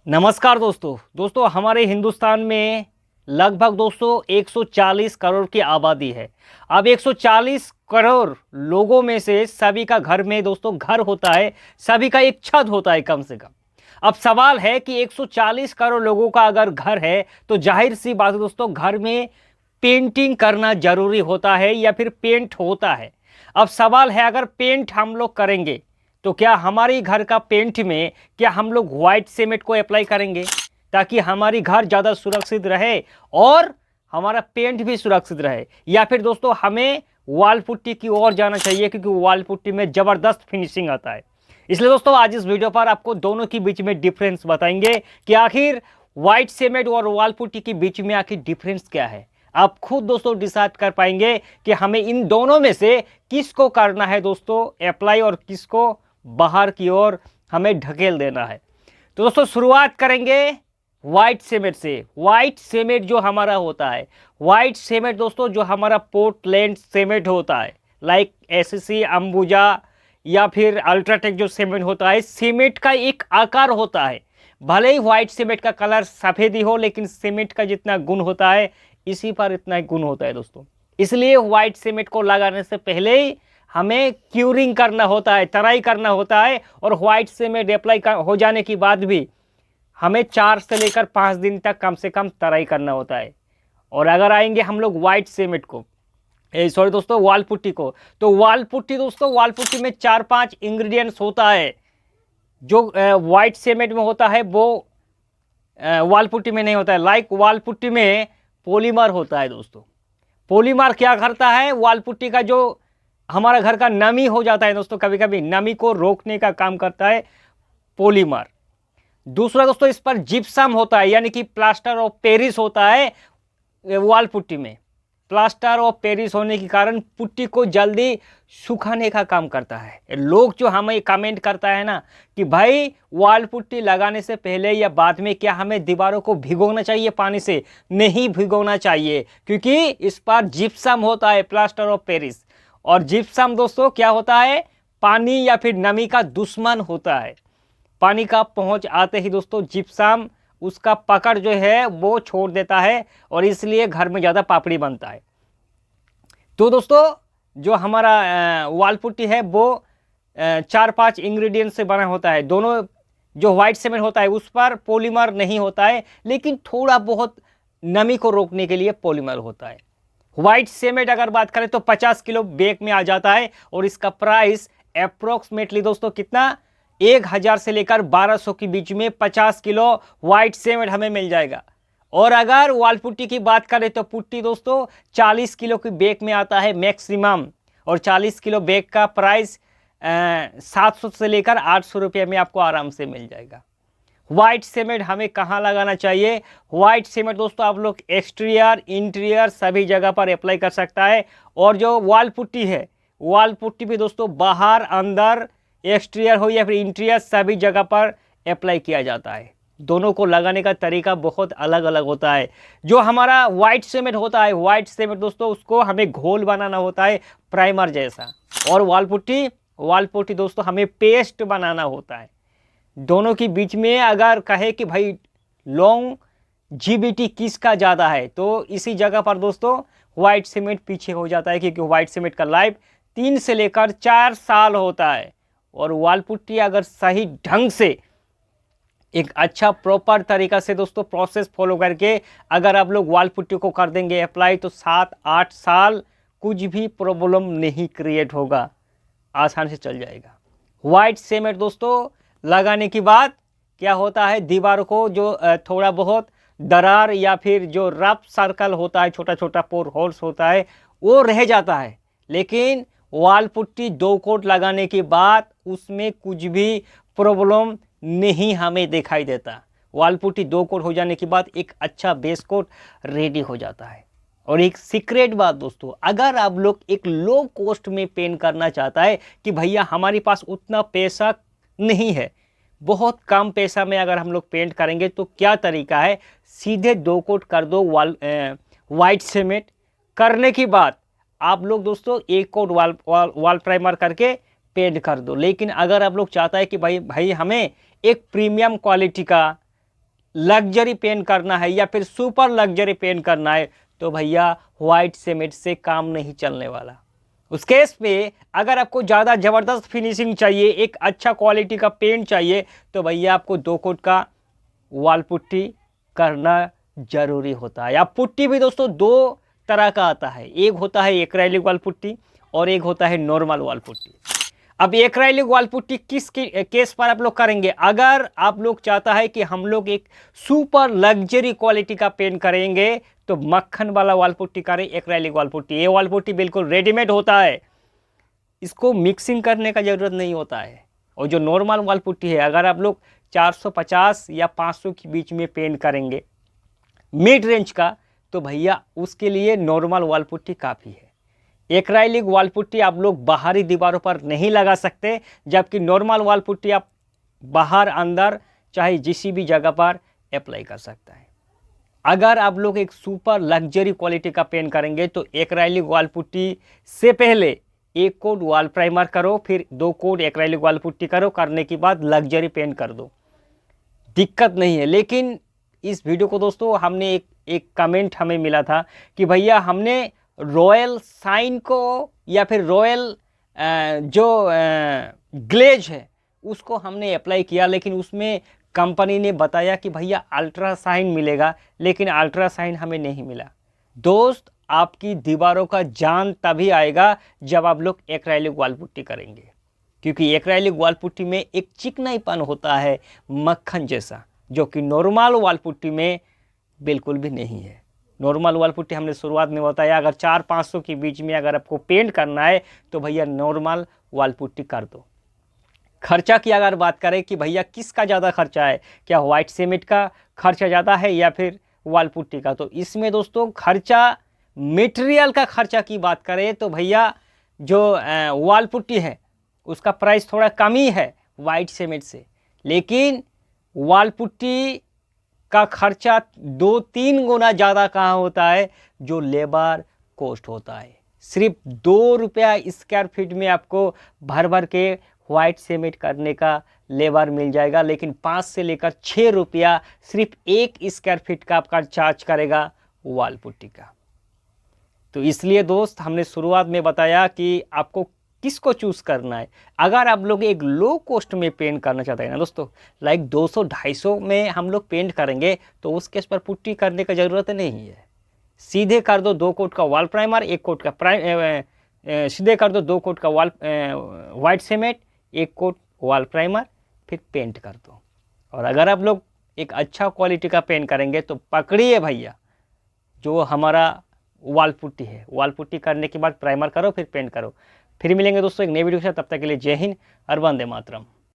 नमस्कार दोस्तों हमारे हिंदुस्तान में लगभग 140 करोड़ की आबादी है। अब 140 करोड़ लोगों में से सभी का घर में घर होता है, सभी का एक छत होता है कम से कम। अब सवाल है कि 140 करोड़ लोगों का अगर घर है तो जाहिर सी बात है घर में पेंटिंग करना जरूरी होता है या फिर पेंट होता है। अब सवाल है अगर पेंट हम लोग करेंगे तो क्या हमारी घर का पेंट में क्या हम लोग व्हाइट सीमेंट को अप्लाई करेंगे ताकि हमारी घर ज़्यादा सुरक्षित रहे और हमारा पेंट भी सुरक्षित रहे, या फिर हमें वॉल पुट्टी की ओर जाना चाहिए क्योंकि वॉल पुट्टी में ज़बरदस्त फिनिशिंग आता है। इसलिए आज इस वीडियो पर आपको दोनों के बीच में डिफरेंस बताएंगे कि आखिर व्हाइट सीमेंट और वॉल पुट्टी के बीच में आखिर डिफरेंस क्या है। आप खुद डिसाइड कर पाएंगे कि हमें इन दोनों में से किसको करना है अप्लाई और किसको बाहर की ओर हमें ढकेल देना है। तो शुरुआत करेंगे व्हाइट सीमेंट से। व्हाइट सीमेंट जो हमारा होता है, व्हाइट सीमेंट जो हमारा पोर्टलैंड सीमेंट होता है, लाइक एसएससी, अंबुजा या फिर अल्ट्राटेक जो सीमेंट होता है, सीमेंट का एक आकार होता है। भले ही व्हाइट सीमेंट का कलर सफ़ेद ही हो लेकिन सीमेंट का जितना गुण होता है इसी पर इतना गुण होता है इसलिए व्हाइट सीमेंट को लगाने से पहले ही हमें क्यूरिंग करना होता है, तराई करना होता है, और व्हाइट सीमेंट अप्लाई हो जाने के बाद भी हमें 4 से लेकर 5 दिन तक कम से कम तराई करना होता है। और अगर आएंगे हम लोग व्हाइट सीमेंट को, वॉल पुट्टी को, तो वॉल पुट्टी में 4-5 इंग्रेडिएंट्स होता है जो व्हाइट सीमेंट में होता है वो वॉल पुट्टी में नहीं होता है। लाइक वॉल पुट्टी में पॉलीमर होता है पॉलीमर क्या करता है, वॉल पुट्टी का जो हमारा घर का नमी हो जाता है कभी कभी नमी को रोकने का काम करता है पॉलीमर। दूसरा इस पर जिप्सम होता है यानी कि प्लास्टर ऑफ पेरिस होता है वॉल पुट्टी में। प्लास्टर ऑफ पेरिस होने के कारण पुट्टी को जल्दी सुखाने का काम करता है। लोग जो हमें कमेंट करता है ना कि भाई वॉल पुट्टी लगाने से पहले या बाद में क्या हमें दीवारों को भिगोना चाहिए पानी से? नहीं भिगोना चाहिए क्योंकि इस पर जिप्सम होता है, प्लास्टर ऑफ पेरिस। और जिप्सम क्या होता है, पानी या फिर नमी का दुश्मन होता है। पानी का पहुंच आते ही जिप्सम उसका पकड़ जो है वो छोड़ देता है और इसलिए घर में ज़्यादा पापड़ी बनता है। तो जो हमारा वॉल पुट्टी है वो 4-5 इंग्रेडिएंट से बना होता है। दोनों जो व्हाइट सीमेंट होता है उस पर पॉलीमर नहीं होता है लेकिन थोड़ा बहुत नमी को रोकने के लिए पॉलीमर होता है। व्हाइट सीमेंट अगर बात करें तो 50 किलो बैग में आ जाता है और इसका प्राइस अप्रोक्सीमेटली कितना, 1000 से लेकर 1200 के बीच में 50 किलो व्हाइट सीमेंट हमें मिल जाएगा। और अगर वॉल पुट्टी की बात करें तो पुट्टी 40 किलो की बैग में आता है मैक्सिमम, और 40 किलो बैग का प्राइस 700 से लेकर 800 रुपये में आपको आराम से मिल जाएगा। व्हाइट सीमेंट हमें कहाँ लगाना चाहिए? व्हाइट सीमेंट आप लोग एक्सटीरियर इंटीरियर सभी जगह पर अप्लाई कर सकता है। और जो वॉल पुट्टी है, वॉल पुट्टी भी बाहर अंदर एक्सटीरियर हो या फिर इंटीरियर सभी जगह पर अप्लाई किया जाता है। दोनों को लगाने का तरीका बहुत अलग अलग होता है। जो हमारा व्हाइट सीमेंट होता है, व्हाइट सीमेंट उसको हमें घोल बनाना होता है प्राइमर जैसा, और वॉल पुट्टी हमें पेस्ट बनाना होता है। दोनों के बीच में अगर कहे कि भाई लॉन्ग जीबीटी किसका ज़्यादा है तो इसी जगह पर व्हाइट सीमेंट पीछे हो जाता है क्योंकि व्हाइट सीमेंट का लाइफ 3 से लेकर 4 साल होता है। और वॉल पुट्टी अगर सही ढंग से एक अच्छा प्रॉपर तरीका से प्रोसेस फॉलो करके अगर आप लोग वॉल पुट्टी को कर देंगे अप्लाई तो 7-8 साल कुछ भी प्रॉब्लम नहीं क्रिएट होगा, आसानी से चल जाएगा। व्हाइट सीमेंट लगाने के बाद क्या होता है, दीवार को जो थोड़ा बहुत दरार या फिर जो रफ सर्कल होता है, छोटा छोटा पोर होल्स होता है वो रह जाता है। लेकिन वॉल पुट्टी 2 कोट लगाने के बाद उसमें कुछ भी प्रॉब्लम नहीं हमें दिखाई देता। वॉल पुट्टी 2 कोट हो जाने के बाद एक अच्छा बेस कोट रेडी हो जाता है। और एक सीक्रेट बात अगर आप लोग एक लो कॉस्ट में पेंट करना चाहता है कि भैया हमारे पास उतना पैसा नहीं है, बहुत कम पैसा में अगर हम लोग पेंट करेंगे तो क्या तरीका है, सीधे 2 कोट कर दो व्हाइट सीमेंट। करने के बाद आप लोग 1 कोट वॉल प्राइमर करके पेंट कर दो। लेकिन अगर आप लोग चाहता है कि भाई हमें एक प्रीमियम क्वालिटी का लग्जरी पेंट करना है या फिर सुपर लग्जरी पेंट करना है तो भैया व्हाइट सीमेंट से काम नहीं चलने वाला। उस केस में अगर आपको ज़्यादा ज़बरदस्त फिनिशिंग चाहिए, एक अच्छा क्वालिटी का पेंट चाहिए तो भैया आपको 2 कोट का वॉल पुट्टी करना ज़रूरी होता है। अब पुट्टी भी दोस्तों 2 तरह का आता है, एक होता है एक्रेलिक वॉल पुट्टी और एक होता है नॉर्मल वॉल पुट्टी। अब एक्रेलिक वॉल पुट्टी किस केस पर आप लोग करेंगे? अगर आप लोग चाहता है कि हम लोग एक सुपर लग्जरी क्वालिटी का पेंट करेंगे तो मक्खन वाला वॉल पुट्टी करें, एक्रेलिक वॉल पुट्टी। ये वॉल पुट्टी बिल्कुल रेडीमेड होता है, इसको मिक्सिंग करने का ज़रूरत नहीं होता है। और जो नॉर्मल वॉल पुट्टी है, अगर आप लोग 450 या 500 के बीच में पेंट करेंगे मिड रेंज का तो भैया उसके लिए नॉर्मल वॉल पुट्टी काफ़ी है। एक्राइलिक वॉल पुट्टी आप लोग बाहरी दीवारों पर नहीं लगा सकते, जबकि नॉर्मल वॉल पुट्टी आप बाहर अंदर चाहे किसी भी जगह पर अप्लाई कर सकता है। अगर आप लोग एक सुपर लग्जरी क्वालिटी का पेंट करेंगे तो एक्राइलिक वॉल पुट्टी से पहले 1 कोट वॉल प्राइमर करो, फिर 2 कोट एक्राइलिक वॉल पुट्टी करो, करने के बाद लग्जरी पेंट कर दो, दिक्कत नहीं है। लेकिन इस वीडियो को दोस्तों हमने एक कमेंट हमें मिला था कि भैया हमने रॉयल साइन को या फिर रॉयल जो ग्लेज है उसको हमने अप्लाई किया, लेकिन उसमें कंपनी ने बताया कि भैया अल्ट्रा साइन मिलेगा, लेकिन अल्ट्रा साइन हमें नहीं मिला। दोस्त आपकी दीवारों का जान तभी आएगा जब आप लोग एक्रेलिक वॉल पुट्टी करेंगे, क्योंकि एक्रेलिक वॉल पुट्टी में एक चिकनाईपन होता है मक्खन जैसा, जो कि नॉर्मल वॉल पुट्टी में बिल्कुल भी नहीं है। नॉर्मल वॉल पुट्टी हमने शुरुआत में बताया अगर 400-500 के बीच में अगर आपको पेंट करना है तो भैया नॉर्मल वॉल पुट्टी कर दो। खर्चा की अगर बात करें कि भैया किसका ज़्यादा खर्चा है, क्या व्हाइट सीमेंट का खर्चा ज़्यादा है या फिर वॉल पुट्टी का, तो इसमें दोस्तों खर्चा मटेरियल का खर्चा की बात करें तो भैया जो वॉल पुट्टी है उसका प्राइस थोड़ा कम ही है वाइट सीमेंट से, लेकिन वॉल पुट्टी का खर्चा 2-3 गुना ज़्यादा कहाँ होता है, जो लेबर कॉस्ट होता है। सिर्फ 2 रुपया स्क्वायर फीट में आपको भर भर के वाइट सीमेंट करने का लेबर मिल जाएगा, लेकिन 5 से लेकर 6 रुपया सिर्फ 1 स्क्वायर फीट का आपका चार्ज करेगा वॉल पुट्टी का। तो इसलिए दोस्त हमने शुरुआत में बताया कि आपको किसको चूज़ करना है। अगर आप लोग एक लो कॉस्ट में पेंट करना चाहते हैं ना दोस्तों, लाइक 200-250 में हम लोग पेंट करेंगे तो उस केस पर पुट्टी करने का ज़रूरत नहीं है, सीधे कर दो 2 कोट का वॉल प्राइमर, 1 कोट का सीधे कर दो 2 कोट का wall white cement, 1 coat wall primer, फिर पेंट कर दो। और अगर आप लोग एक अच्छा क्वालिटी का पेंट करेंगे तो पकड़िए भैया जो हमारा वॉल पुट्टी है, वॉल पुट्टी करने के बाद प्राइमर करो फिर पेंट करो। फिर मिलेंगे दोस्तों एक नई वीडियो के साथ, तब तक के लिए जय हिंद और वंदे मातरम।